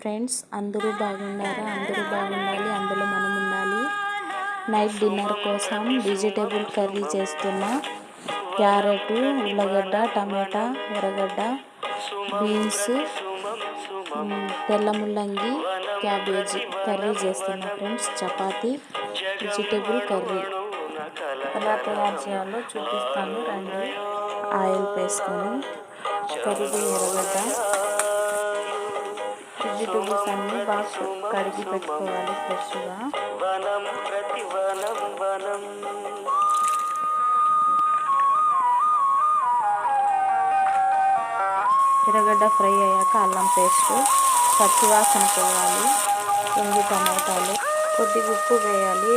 Friends అందరూ బాగున్నారా? అందరూ బాగుండాలి, అందులో మనం ఉండాలి. నైట్ డిన్నర్ కోసం వెజిటేబుల్ కర్రీ చేస్తున్నా. క్యారెట్, ఉల్లగడ్డ, టమాటా, ఎర్రగడ్డ, బీన్స్, తెల్ల ముల్లంగి, క్యాబేజీ కర్రీ చేస్తున్నా ఫ్రెండ్స్. చపాతీ, వెజిటేబుల్ కర్రీ ఎలా తయారు చేయాలో చూపిస్తాను రండి. ఆయిల్ వేసుకొని కరిగి ఎర్రగడ్డ, వెజిటేబుల్స్ అన్నీ బాగా కడిగి పెట్టుకోవాలి ఫ్రెష్గా. ఎర్రగడ్డ ఫ్రై అయ్యాక అల్లం పేస్ట్, పచ్చివాసన పోవాలి, ఎండు టమాటాలు, కొద్దిగా ఉప్పు వేయాలి.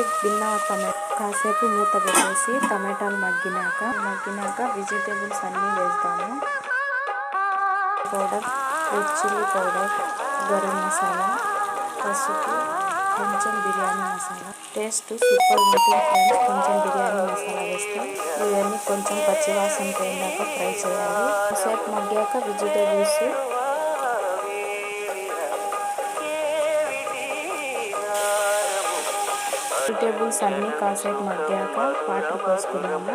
కాసేపు మూత పెట్టేసి టమాటాలు మగ్గినాక వెజిటేబుల్స్ అన్నీ వేస్తాము. Powder, red chilli powder, garam masala, పసుపు, కొంచెం బిర్యానీ మసాలా. టేస్ట్ సూపర్ ఉంటుంది ఫ్రెండ్స్. కొంచెం బిర్యానీ మసాలా వేస్తాం. ఇవన్నీ కొంచెం పచ్చివాసన పోయినాక ఫ్రై చేయాలి. కాసేపు మగ్గాక వెజిటేబుల్స్ అన్నీ కాసేపు మగ్గాక వాటర్ పోసుకున్నాము.